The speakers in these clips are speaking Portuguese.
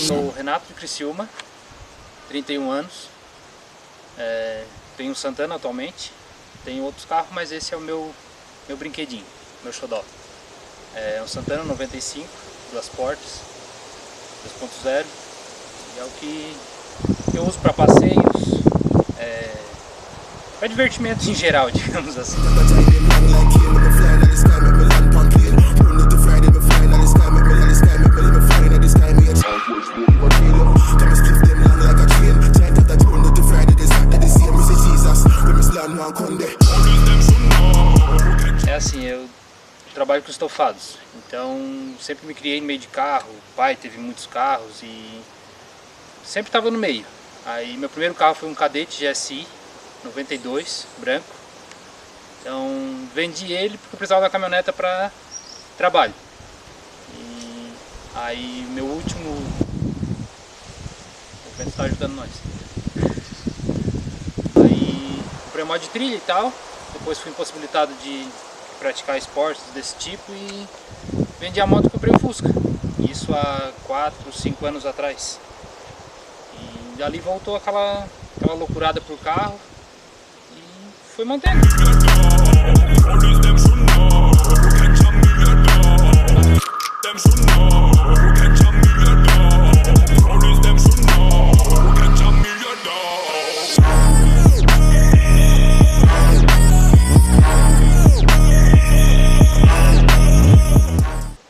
Sou o Renato de Criciúma, 31 anos, tenho um Santana atualmente, tenho outros carros, mas esse é o meu brinquedinho, meu xodó. É um Santana 95, duas portas, 2.0, e é o que eu uso para passeios, para divertimento em geral, digamos assim. É assim, eu trabalho com estofados, então sempre me criei no meio de carro, o pai teve muitos carros e sempre estava no meio. Aí meu primeiro carro foi um Cadete GSI 92, branco, então vendi ele porque eu precisava da caminhoneta para trabalho. E aí meu último... O vento está ajudando nós. Aí comprei um modo de trilha e tal, depois fui impossibilitado de praticar esportes desse tipo e vendi a moto e comprei um Fusca. Isso há 4, 5 anos atrás. E dali voltou aquela loucurada por carro e foi mantendo.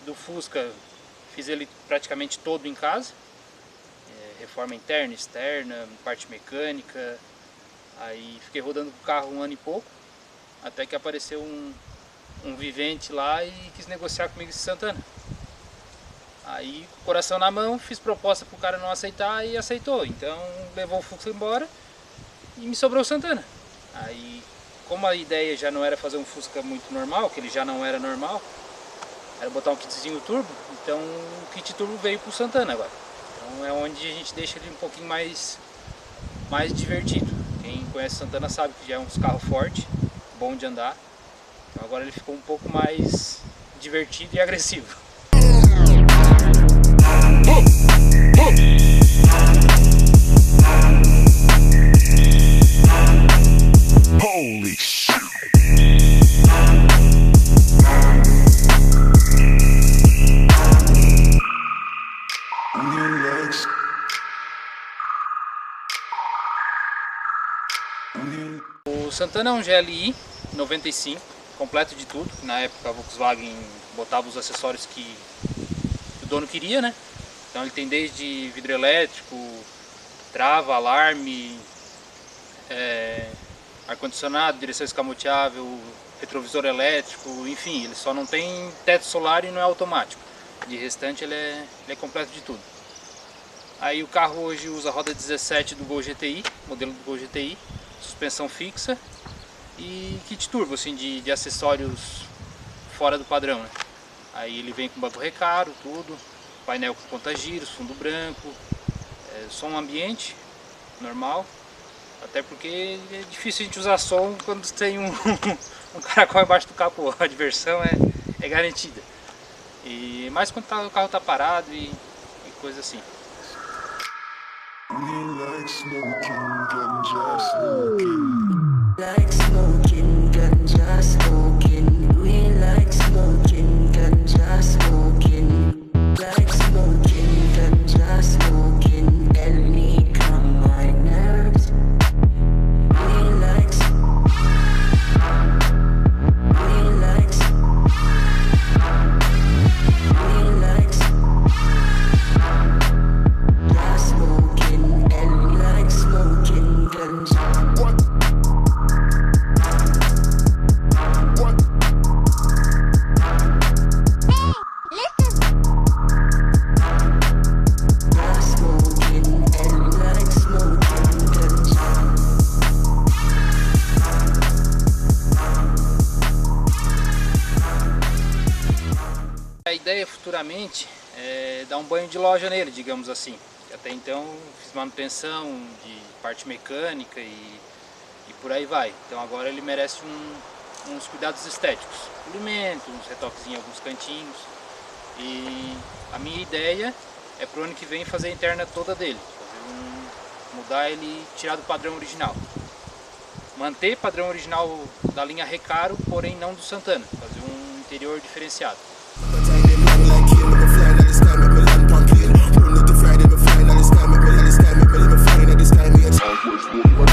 Do Fusca fiz ele praticamente todo em casa, reforma interna, externa, parte mecânica. Aí fiquei rodando com o carro um ano e pouco, até que apareceu um vivente lá e quis negociar comigo esse Santana. Aí, com o coração na mão, fiz proposta pro cara não aceitar e aceitou. Então levou o Fusca embora e me sobrou o Santana. Aí, como a ideia já não era fazer um Fusca muito normal, que ele já não era normal, era botar um kitzinho turbo, então o kit turbo veio pro Santana agora. Então é onde a gente deixa ele um pouquinho mais divertido. Quem conhece Santana sabe que já é um carro forte, bom de andar. Então agora ele ficou um pouco mais divertido e agressivo. Holy shit! O Santana é um GLI 95, completo de tudo. Na época a Volkswagen botava os acessórios que o dono queria, né? Então ele tem desde vidro elétrico, trava, alarme, ar-condicionado, direção escamoteável, retrovisor elétrico, enfim, ele só não tem teto solar e não é automático. De restante ele é completo de tudo. Aí o carro hoje usa a roda 17 do Gol GTI, modelo do Gol GTI, suspensão fixa e kit turbo, assim, de acessórios fora do padrão, né? Aí ele vem com banco recaro, tudo, painel com conta-giros, fundo branco, som ambiente normal, até porque é difícil a gente usar som quando tem um caracol embaixo do capô, a diversão é garantida. E mais quando o carro tá parado e coisa assim. Like smoking, ganja smoking. Like smoking, ganja smoking. We like smoking, ganja smoking. Like smoking, ganja smoking. Any calm my nerves. We like just smoking and like smoking ganja. A ideia futuramente é dar um banho de loja nele, digamos assim. Até então fiz manutenção de parte mecânica e por aí vai. Então agora ele merece uns cuidados estéticos, polimento, uns retoques em alguns cantinhos. E a minha ideia é pro ano que vem fazer a interna toda dele, mudar ele e tirar do padrão original. Manter padrão original da linha Recaro, porém não do Santana, fazer um interior diferenciado. Southwest 41.